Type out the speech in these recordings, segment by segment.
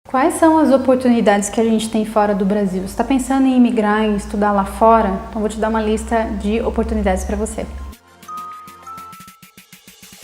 Quais são as oportunidades que a gente tem fora do Brasil? Você está pensando em imigrar, em estudar lá fora? Então vou te dar uma lista de oportunidades para você.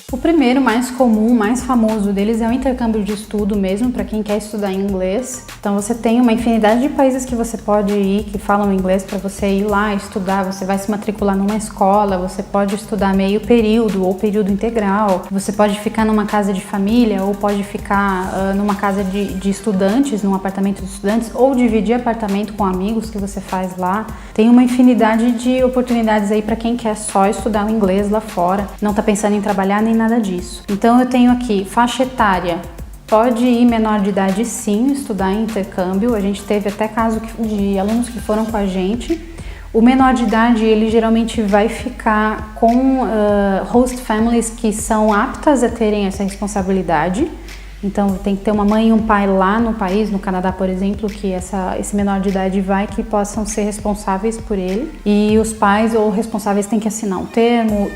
O primeiro, mais comum, mais famoso deles é o intercâmbio de estudo mesmo, para quem quer estudar inglês. Então você tem uma infinidade de países que você pode ir, que falam inglês, para você ir lá estudar. Você vai se matricular numa escola, você pode estudar meio período ou período integral. Você pode ficar numa casa de família ou pode ficar numa casa de estudantes, num apartamento de estudantes, ou dividir apartamento com amigos que você faz lá. Tem uma infinidade de oportunidades aí para quem quer só estudar o inglês lá fora, não está pensando em trabalhar nem nada disso. Então eu tenho aqui faixa etária. Pode ir menor de idade sim, estudar em intercâmbio. A gente teve até caso de alunos que foram com a gente. O menor de idade, ele geralmente vai ficar com host families que são aptas a terem essa responsabilidade. Então tem que ter uma mãe e um pai lá no país, no Canadá, por exemplo, que esse menor de idade vai, que possam ser responsáveis por ele. E os pais ou responsáveis têm que assinar um termo.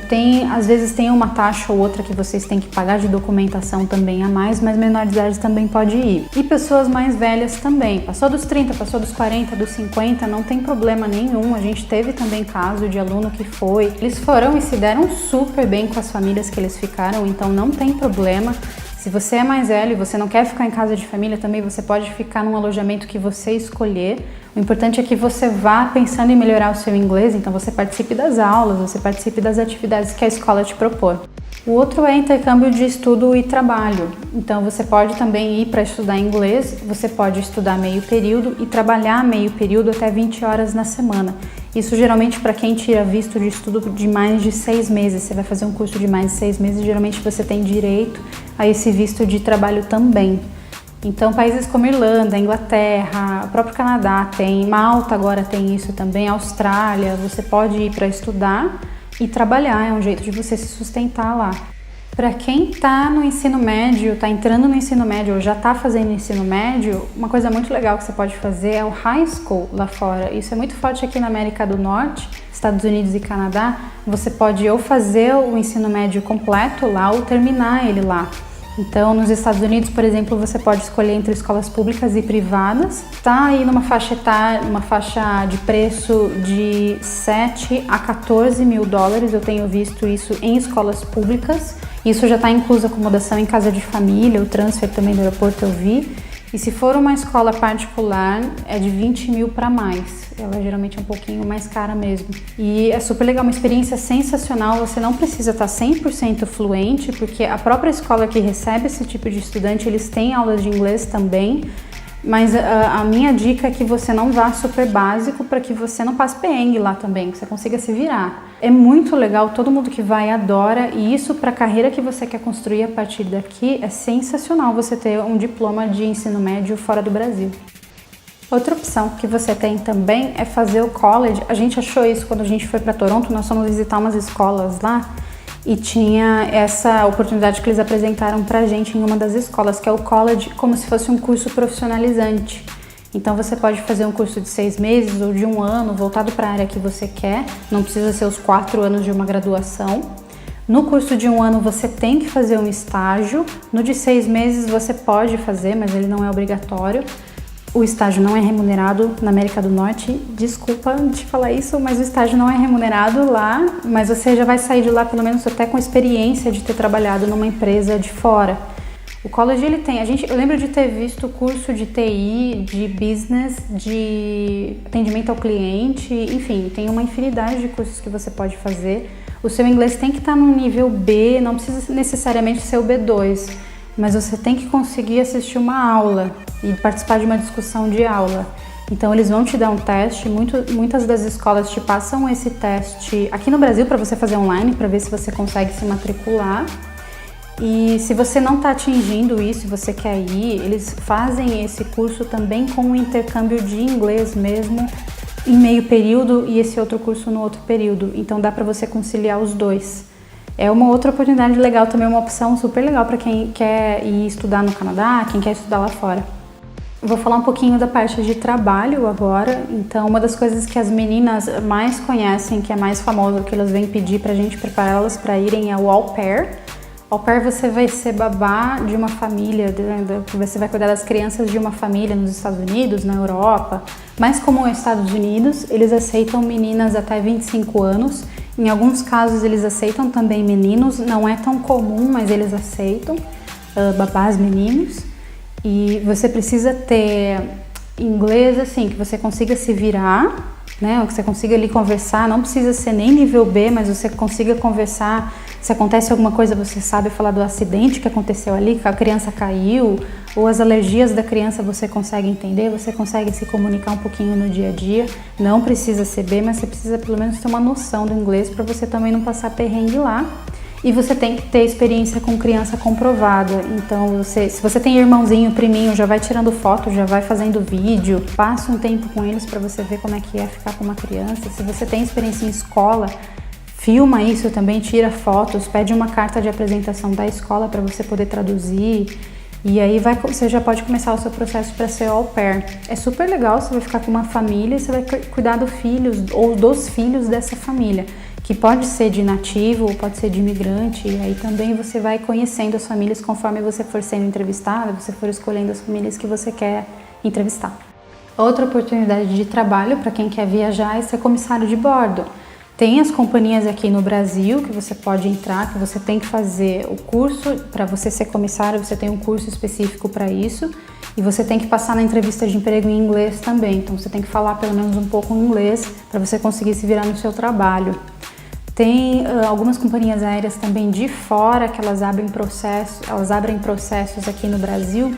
Às vezes tem uma taxa ou outra que vocês têm que pagar de documentação também a mais, mas menor de idade também pode ir. E pessoas mais velhas também. Passou dos 30, passou dos 40, dos 50, não tem problema nenhum. A gente teve também caso de aluno que foi. Eles foram e se deram super bem com as famílias que eles ficaram, então não tem problema. Se você é mais velho e você não quer ficar em casa de família também, você pode ficar num alojamento que você escolher. O importante é que você vá pensando em melhorar o seu inglês, então você participe das aulas, você participe das atividades que a escola te propor. O outro é intercâmbio de estudo e trabalho. Então você pode também ir para estudar inglês, você pode estudar meio período e trabalhar meio período até 20 horas na semana. Isso geralmente para quem tira visto de estudo de mais de 6 meses. Você vai fazer um curso de mais de 6 meses, geralmente você tem direito a esse visto de trabalho também. Então países como Irlanda, Inglaterra, o próprio Canadá tem, Malta agora tem isso também, Austrália, você pode ir para estudar e trabalhar, é um jeito de você se sustentar lá. Para quem está no ensino médio, está entrando no ensino médio ou já está fazendo ensino médio, uma coisa muito legal que você pode fazer é o high school lá fora. Isso é muito forte aqui na América do Norte, Estados Unidos e Canadá. Você pode ou fazer o ensino médio completo lá ou terminar ele lá. Então, nos Estados Unidos, por exemplo, você pode escolher entre escolas públicas e privadas. Está aí numa faixa de preço de 7 a 14 mil dólares. Eu tenho visto isso em escolas públicas. Isso já está incluso acomodação em casa de família, o transfer também do aeroporto eu vi. E se for uma escola particular, é de 20 mil para mais. Ela geralmente é um pouquinho mais cara mesmo. E é super legal, uma experiência sensacional. Você não precisa estar 100% fluente, porque a própria escola que recebe esse tipo de estudante, eles têm aulas de inglês também. Mas a minha dica é que você não vá super básico para que você não passe perrengue lá também, que você consiga se virar. É muito legal, todo mundo que vai adora, e isso para a carreira que você quer construir a partir daqui é sensacional você ter um diploma de ensino médio fora do Brasil. Outra opção que você tem também é fazer o college. A gente achou isso quando a gente foi para Toronto, nós fomos visitar umas escolas lá e tinha essa oportunidade que eles apresentaram pra gente em uma das escolas, que é o college, como se fosse um curso profissionalizante. Então você pode fazer um curso de 6 meses ou de 1 ano, voltado para a área que você quer, não precisa ser os 4 anos de uma graduação. No curso de 1 ano você tem que fazer um estágio, no de 6 meses você pode fazer, mas ele não é obrigatório. O estágio não é remunerado na América do Norte, desculpa te falar isso, mas o estágio não é remunerado lá, mas você já vai sair de lá pelo menos até com experiência de ter trabalhado numa empresa de fora. O college ele tem, eu lembro de ter visto curso de TI, de business, de atendimento ao cliente, enfim, tem uma infinidade de cursos que você pode fazer. O seu inglês tem que estar no nível B, não precisa necessariamente ser o B2, mas você tem que conseguir assistir uma aula e participar de uma discussão de aula. Então eles vão te dar um teste, muitas das escolas te passam esse teste aqui no Brasil para você fazer online, para ver se você consegue se matricular. E se você não está atingindo isso e você quer ir, eles fazem esse curso também com um intercâmbio de inglês mesmo, em meio período, e esse outro curso no outro período. Então dá para você conciliar os dois. É uma outra oportunidade legal, também uma opção super legal para quem quer ir estudar no Canadá, quem quer estudar lá fora. Vou falar um pouquinho da parte de trabalho agora. Então, uma das coisas que as meninas mais conhecem, que é mais famoso, que elas vêm pedir pra gente prepará-las para irem, é o au pair. Au pair você vai ser babá de uma família, você vai cuidar das crianças de uma família nos Estados Unidos, na Europa. Mas como nos Estados Unidos, eles aceitam meninas até 25 anos. Em alguns casos eles aceitam também meninos, não é tão comum, mas eles aceitam babás meninos. E você precisa ter inglês assim, que você consiga se virar, né? Que você consiga ali conversar, não precisa ser nem nível B, mas você consiga conversar. Se acontece alguma coisa, você sabe falar do acidente que aconteceu ali, que a criança caiu, ou as alergias da criança você consegue entender, você consegue se comunicar um pouquinho no dia a dia. Não precisa ser B, mas você precisa pelo menos ter uma noção do inglês para você também não passar perrengue lá. E você tem que ter experiência com criança comprovada. Então, se você tem irmãozinho, priminho, já vai tirando foto, já vai fazendo vídeo, passa um tempo com eles para você ver como é que é ficar com uma criança. Se você tem experiência em escola, filma isso também, tira fotos, pede uma carta de apresentação da escola para você poder traduzir. E aí você já pode começar o seu processo para ser au pair. É super legal, você vai ficar com uma família e você vai cuidar dos filhos ou dos filhos dessa família, que pode ser de nativo ou pode ser de imigrante. E aí também você vai conhecendo as famílias conforme você for sendo entrevistada, você for escolhendo as famílias que você quer entrevistar. Outra oportunidade de trabalho para quem quer viajar é ser comissário de bordo. Tem as companhias aqui no Brasil que você pode entrar, que você tem que fazer o curso. Para você ser comissário, você tem um curso específico para isso. E você tem que passar na entrevista de emprego em inglês também. Então você tem que falar pelo menos um pouco inglês para você conseguir se virar no seu trabalho. Tem algumas companhias aéreas também de fora que elas abrem processos aqui no Brasil.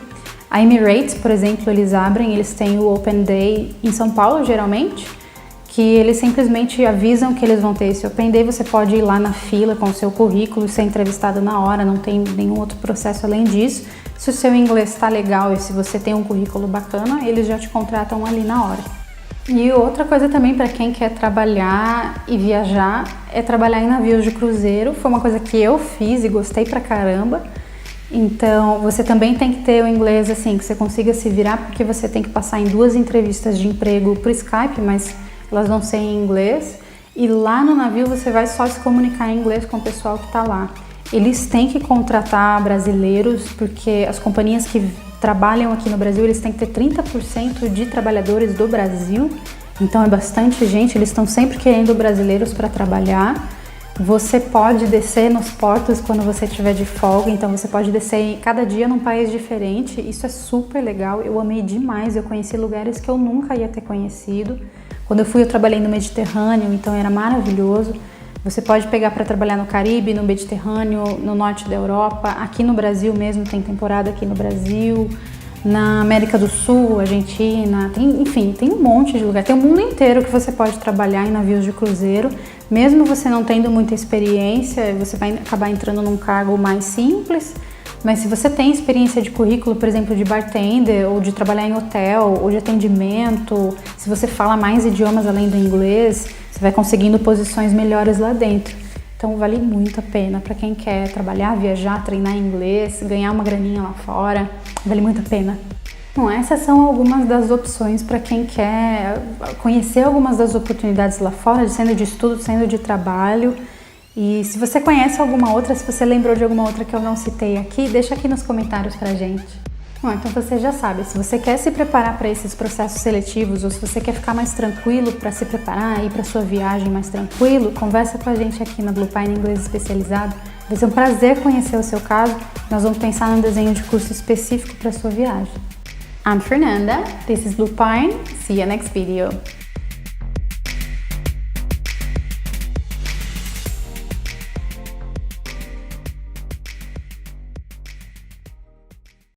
A Emirates, por exemplo, eles têm o Open Day em São Paulo, geralmente, que eles simplesmente avisam que eles vão ter esse Open Day. Você pode ir lá na fila com o seu currículo e ser entrevistado na hora, não tem nenhum outro processo além disso. Se o seu inglês está legal e se você tem um currículo bacana, eles já te contratam ali na hora. E outra coisa também para quem quer trabalhar e viajar é trabalhar em navios de cruzeiro. Foi uma coisa que eu fiz e gostei pra caramba. Então você também tem que ter o inglês assim, que você consiga se virar, porque você tem que passar em 2 entrevistas de emprego por Skype, mas elas vão ser em inglês. E lá no navio você vai só se comunicar em inglês com o pessoal que está lá. Eles têm que contratar brasileiros, porque as companhias que trabalham aqui no Brasil, eles têm que ter 30% de trabalhadores do Brasil. Então é bastante gente, eles estão sempre querendo brasileiros para trabalhar. Você pode descer nos portos quando você estiver de folga, então você pode descer cada dia num país diferente. Isso é super legal, eu amei demais, eu conheci lugares que eu nunca ia ter conhecido. Quando eu fui, eu trabalhei no Mediterrâneo, então era maravilhoso. Você pode pegar para trabalhar no Caribe, no Mediterrâneo, no norte da Europa. Aqui no Brasil mesmo, tem temporada aqui no Brasil. Na América do Sul, Argentina, enfim, tem um monte de lugar. Tem o mundo inteiro que você pode trabalhar em navios de cruzeiro. Mesmo você não tendo muita experiência, você vai acabar entrando num cargo mais simples. Mas se você tem experiência de currículo, por exemplo, de bartender, ou de trabalhar em hotel, ou de atendimento, se você fala mais idiomas além do inglês, você vai conseguindo posições melhores lá dentro. Então vale muito a pena para quem quer trabalhar, viajar, treinar inglês, ganhar uma graninha lá fora, vale muito a pena. Bom, essas são algumas das opções para quem quer conhecer algumas das oportunidades lá fora, sendo de estudo, sendo de trabalho. E se você conhece alguma outra, se você lembrou de alguma outra que eu não citei aqui, deixa aqui nos comentários pra gente. Bom, então você já sabe, se você quer se preparar para esses processos seletivos ou se você quer ficar mais tranquilo para se preparar e ir para sua viagem mais tranquilo, conversa com a gente aqui na Bluepine Inglês Especializado. Vai ser um prazer conhecer o seu caso. Nós vamos pensar num desenho de curso específico para sua viagem. I'm Fernanda, this is Bluepine. See you next video.